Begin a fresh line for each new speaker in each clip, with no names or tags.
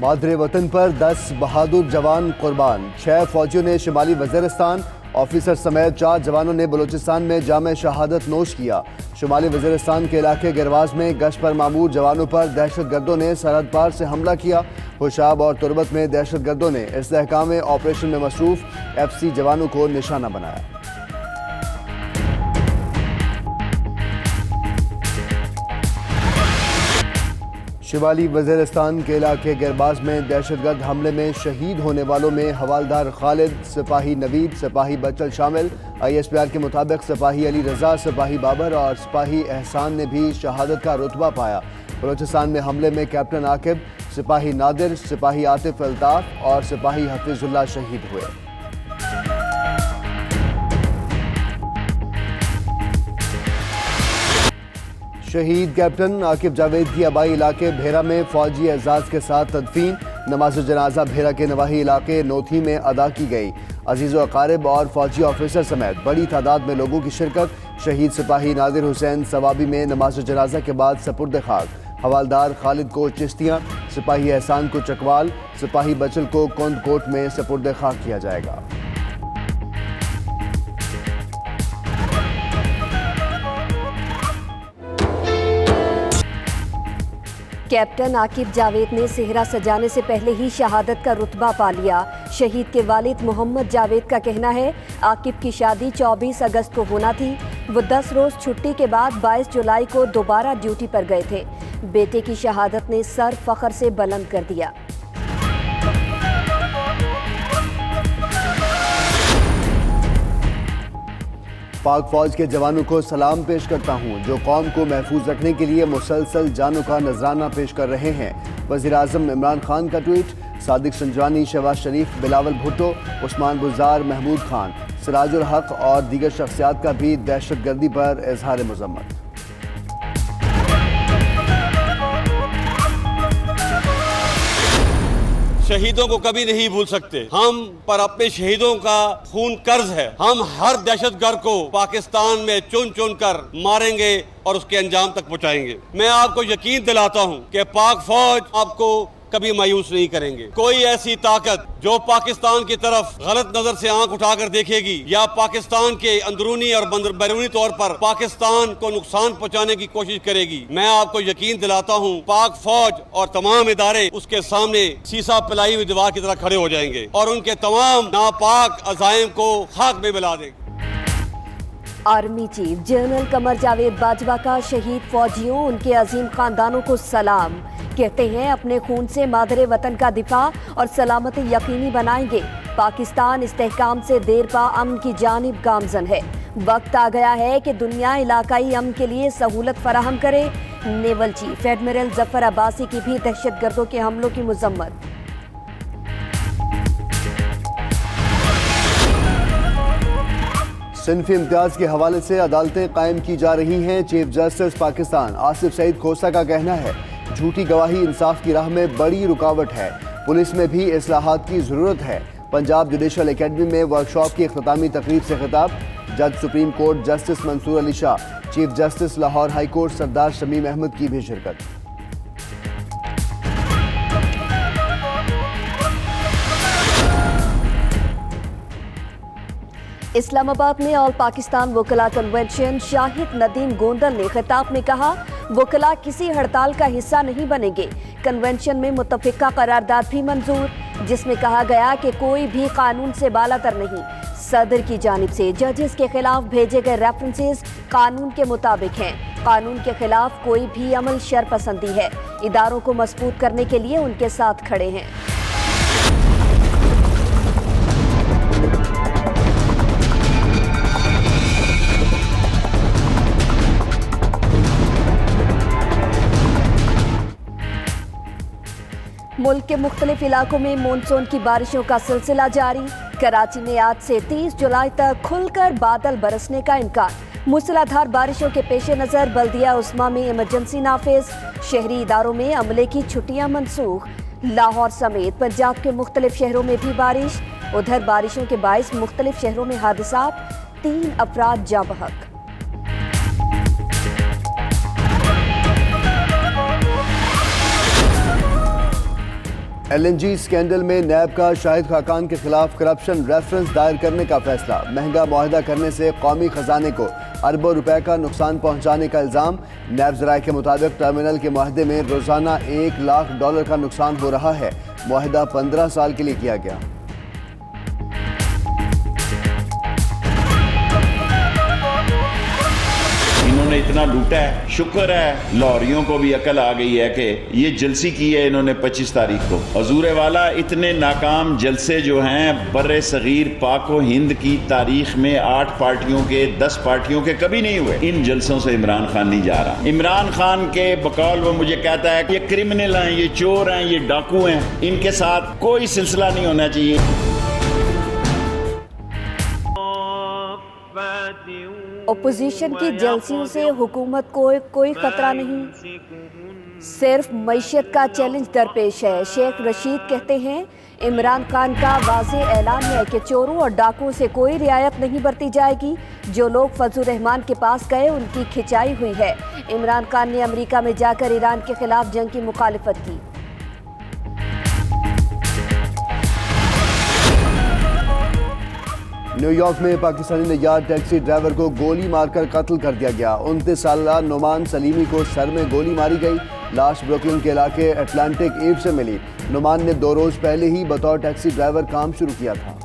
मादरे वतन पर 10 बहादुर जवान कुर्बान। 6 फौजियों ने शुमाली वज़ीरिस्तान, ऑफिसर समेत 4 जवानों ने बलूचिस्तान में जाम शहादत नोश किया। शुमाली वज़ीरिस्तान के इलाके गिरवाज में गश्त पर मामूर जवानों पर दहशतगर्दों ने सरहद पार से हमला किया। हुशाब और तुरबत में दहशतगर्दों ने इस्तेहकाम ऑपरेशन में मसरूफ FC जवानों को निशाना बनाया। शुमाली वज़ीरिस्तान के इलाके गिरबाज में दहशतगर्द हमले में शहीद होने वालों में हवालदार खालिद, सिपाही नवीद, सिपाही बचल शामिल। ISPR के मुताबिक सिपाही अली रजा, सिपाही बाबर और सिपाही एहसान ने भी शहादत का रुतबा पाया। बलूचिस्तान में हमले में कैप्टन आकिब, सिपाही नादिर, सिपाही आतिफ अल्ताफ और सिपाही हफीजुल्लाह शहीद हुए। शहीद कैप्टन आकिब जावेद की आबाई इलाके भेरा में फौजी एजाज के साथ तदफीन। नमाज जनाजा भेरा के नवाही इलाके नोथी में अदा की गई। अजीज़ व अकारिब और फौजी ऑफिसर समेत बड़ी तादाद में लोगों की शिरकत। शहीद सिपाही नादिर हुसैन सवाबी में नमाज जनाजा के बाद सपुर्द खाक। हवालदार खालिद को चिश्तियाँ, सिपाही एहसान को चकवाल, सिपाही बचल को कुंद कोट में सपुर्द खाक किया जाएगा।
कैप्टन आकिब जावेद ने सेहरा सजाने से पहले ही शहादत का रुतबा पा लिया। शहीद के वालिद मोहम्मद जावेद का कहना है, आकिब की शादी 24 अगस्त को होना थी। वो 10 रोज छुट्टी के बाद 22 जुलाई को दोबारा ड्यूटी पर गए थे। बेटे की शहादत ने सर फख्र से बुलंद कर दिया।
पाक फौज के जवानों को सलाम पेश करता हूँ, जो कौम को महफूज रखने के लिए मुसलसल जानों का नजराना पेश कर रहे हैं। वज़ीर आज़म इमरान खान का ट्वीट। सादिक संजवानी, शहबाज शरीफ, बिलावल भुट्टो, उस्मान बुज़ार, महमूद खान, सिराजुल हक और दीगर शख्सियात का भी दहशतगर्दी पर इजहार मज़म्मत।
शहीदों को कभी नहीं भूल सकते। हम पर अपने शहीदों का खून कर्ज है। हम हर दहशतगर्द को पाकिस्तान में चुन चुन कर मारेंगे और उसके अंजाम तक पहुंचाएंगे। मैं आपको यकीन दिलाता हूं कि पाक फौज आपको कभी मायूस नहीं करेंगे। कोई ऐसी ताकत जो पाकिस्तान की तरफ गलत नजर से आंख उठाकर देखेगी या पाकिस्तान के अंदरूनी और बैरूनी तौर पर पाकिस्तान को नुकसान पहुंचाने की कोशिश करेगी, मैं आपको यकीन दिलाता हूं, पाक फौज और तमाम इदारे उसके सामने सीसा पिलाई हुई दीवार की तरह खड़े हो जाएंगे और उनके तमाम नापाक अज़ाइम को खाक में मिला देंगे।
Army chief general Qamar Javed Bajwa का शहीद फौजियों, उनके अजीम खानदानों को सलाम। कहते हैं, अपने खून से मादरे वतन का दिफा और सलामती यकीनी बनाएंगे। पाकिस्तान इस्तेहकाम से देर पा अमन की जानिब गामजन है। वक्त आ गया है कि दुनिया इलाकाई अमन के लिए सहूलत फराहम करे। Naval chief admiral Zafar Abbasi की भी दहशतगर्दों के हमलों की मजम्मत।
सिनफी इम्तियाज के हवाले से अदालतें कायम की जा रही हैं। चीफ जस्टिस पाकिस्तान आसिफ सईद खोसा का कहना है, झूठी गवाही इंसाफ की राह में बड़ी रुकावट है। पुलिस में भी इस्लाहात की जरूरत है। पंजाब जुडिशल एकेडमी में वर्कशॉप की इख्तितामी तकरीब से खिताब। जज supreme court justice Mansoor Ali Shah, chief justice Lahore high court Sardar Shamim Ahmad की भी शिरकत।
इस्लामाबाद में ऑल पाकिस्तान वकला कन्वेंशन, शाहिद नदीम गोंदल ने खिताब में कहा, वकला किसी हड़ताल का हिस्सा नहीं बनेंगे। कन्वेंशन में मुत्तफिका करारदाद भी मंजूर, जिसमें कहा गया कि कोई भी कानून से बालातर नहीं। सदर की जानिब से जजेस के खिलाफ भेजे गए रेफरेंसेस कानून के मुताबिक हैं। कानून के खिलाफ कोई भी अमल शरपसंदी है। इदारों को मजबूत करने के लिए उनके साथ खड़े हैं। मुल्क के मुख्तलिफ इलाकों में मानसून की बारिशों का सिलसिला जारी। कराची में आज से 30 जुलाई तक खुलकर बादल बरसने का इम्कान। मूसलाधार बारिशों के पेश नज़र बल्दिया उस्मा में इमरजेंसी नाफिज। शहरी इदारों में अमले की छुट्टियां मनसूख। लाहौर समेत पंजाब के मुख्तलिफ शहरों में भी बारिश। उधर बारिशों के बाइस मुख्तलिफ शहरों में हादसात, 3 अफराद जाँ बहक।
LNG स्कैंडल में नैब का शाहिद खाकान के खिलाफ करप्शन रेफरेंस दायर करने का फैसला। महंगा मुआहदा करने से कौमी खजाने को अरबों रुपए का नुकसान पहुंचाने का इल्जाम। नैब ज़राए के मुताबिक टर्मिनल के मुआहदे में रोजाना $1 लाख का नुकसान हो रहा है। मुआहदा 15 साल के लिए किया गया।
इन्होंने इतना लूटा है, शुक्र है लाहौरियों को भी अकल आ गई है कि ये जलसी की है इन्होंने 25 तारीख को। हजूर वाला इतने नाकाम जलसे जो हैं बर्रे सगीर पाक व हिंद की तारीख में 8 पार्टियों के 10 पार्टियों के कभी नहीं हुए। इन जलसों से इमरान खान नहीं जा रहा। इमरान खान के बकौल वो मुझे कहता है ये क्रिमिनल हैं, ये चोर हैं, ये डाकू हैं, इनके साथ कोई सिलसिला नहीं होना चाहिए।
ओपोजिशन की जलसियों से हुकूमत को कोई खतरा नहीं, सिर्फ मईशत का चैलेंज दरपेश है। शेख रशीद कहते हैं इमरान खान का वाज़ेह ऐलान है कि चोरों और डाकुओं से कोई रियायत नहीं बरती जाएगी। जो लोग फजलुर रहमान के पास गए उनकी खिंचाई हुई है। इमरान खान ने अमेरिका में जाकर ईरान के खिलाफ जंग की मुखालिफत की।
न्यूयॉर्क में पाकिस्तानी नैयार टैक्सी ड्राइवर को गोली मारकर कत्ल कर दिया गया। 29 साला नुमान सलीमी को सर में गोली मारी गई। लाश ब्रुकलिन के इलाके अटलांटिक ईव से मिली। नुमान ने 2 रोज पहले ही बतौर टैक्सी ड्राइवर काम शुरू किया था।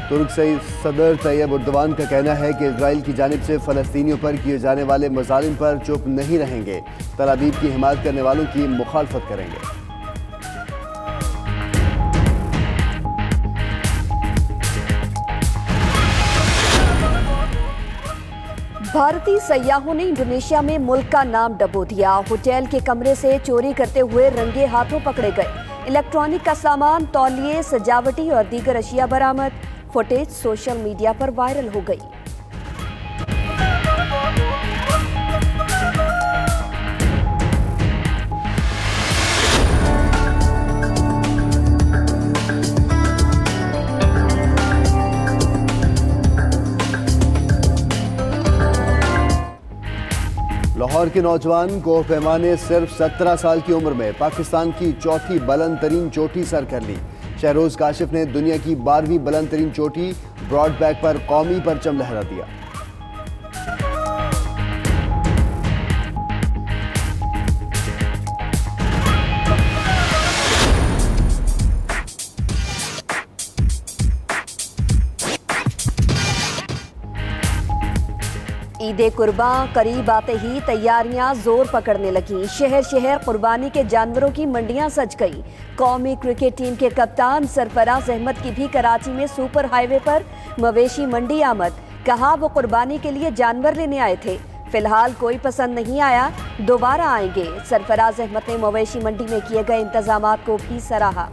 तुर्क सदर तैयब उर्दवान का कहना है कि इजराइल की जानिब से फ़लस्तीनियों पर किए जाने वाले मज़ालिम पर चुप नहीं रहेंगे। तल अवीव की हिमायत करने वालों की मुखालफत करेंगे।
भारतीय सयाहों ने इंडोनेशिया में मुल्क का नाम डबो दिया। होटल के कमरे से चोरी करते हुए रंगे हाथों पकड़े गए। इलेक्ट्रॉनिक का सामान, तौलिए, सजावटी और दीगर अशिया बरामद। फुटेज सोशल मीडिया पर वायरल हो गई।
लाहौर के नौजवान कोह पैमाने सिर्फ 17 साल की उम्र में पाकिस्तान की चौथी बुलंद तरीन चोटी सर कर ली। शहरोज काशिफ ने दुनिया की 12वीं बुलंद तरीन चोटी ब्रॉडबैक पर कौमी परचम लहरा दिया।
ईद कुर्बान करीब आते ही तैयारियां जोर पकड़ने लगी। शहर शहर कुर्बानी के जानवरों की मंडियां सज गई। कौमी क्रिकेट टीम के कप्तान सरफराज अहमद की भी कराची में सुपर हाईवे पर मवेशी मंडी आमद। कहा वो कुर्बानी के लिए जानवर लेने आए थे, फिलहाल कोई पसंद नहीं आया, दोबारा आएंगे। सरफराज अहमद ने मवेशी मंडी में किए गए इंतजामात को भी सराहा।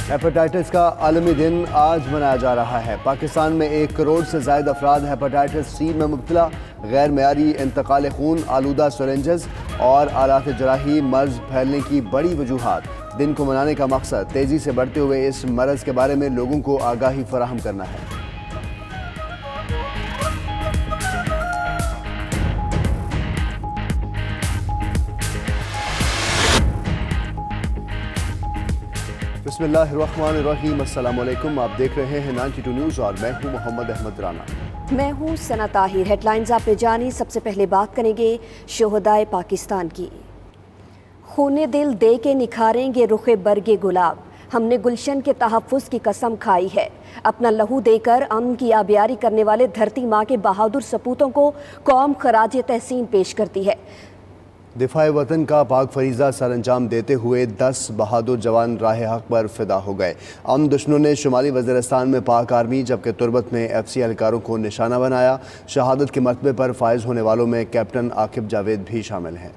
हेपेटाइटिस का आलमी दिन आज मनाया जा रहा है। पाकिस्तान में 1 करोड़ से ज़ायद अफराद हेपेटाइटिस सी में मुब्तला। गैर मयारी इंतकाल खून, आलूदा सिरिंजेस और आलात जराही मर्ज फैलने की बड़ी वजूहात। दिन को मनाने का मकसद तेज़ी से बढ़ते हुए इस मरज़ के बारे में लोगों को आगाही फराहम करना है। बिस्मिल्लाहिर्रहमानिर्रहीम, अस्सलाम वालेकुम। आप देख रहे हैं 92 न्यूज़ और मैं हूं मोहम्मद अहमद राना।
मैं हूं सना ताहिर। हेडलाइंस आपने जानी। सबसे पहले बात करेंगे शोहदाए पाकिस्तान की। खूने दिल दे के निखारेंगे रुखे बरगे गुलाब। हमने गुलशन के तहफ़्फ़ुज़ की कसम खाई है। अपना लहू देकर अमन की आबियारी करने वाले धरती माँ के बहादुर सपूतों को कौम खराज तहसीन पेश करती है।
दिफाए वतन का पाक फरीज़ा सर अंजाम देते हुए 10 बहादुर जवान राह हक पर फिदा हो गए। अमन दुश्मनों ने शुमाली वज़ीरिस्तान में पाक आर्मी जबकि तुरबत में FC एहलकारों को निशाना बनाया। शहादत के मरतबे पर फायज होने वालों में कैप्टन आकिब जावेद भी शामिल हैं।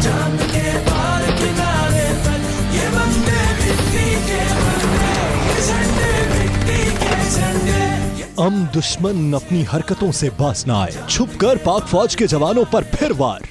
जाम के पार किनारे दुश्मन अपनी हरकतों से बाज न आए, छुपकर पाक फौज के जवानों पर फिर वार।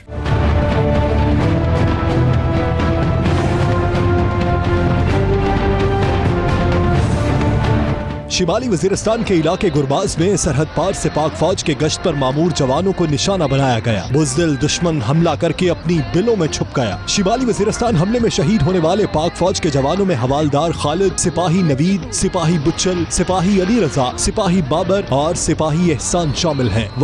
शिमाली वजीरिस्तान के इलाके गुरबाज में सरहद पार से पाक फौज के गश्त पर मामूर जवानों को निशाना बनाया गया। बुज़दिल दुश्मन हमला करके अपनी बिलों में छुप गया। शिमाली वजीरिस्तान हमले में शहीद होने वाले पाक फौज के जवानों में हवालदार खालिद, सिपाही नवीद, सिपाही बुच्चल, सिपाही अली रजा, सिपाही बाबर और सिपाही एहसान शामिल हैं।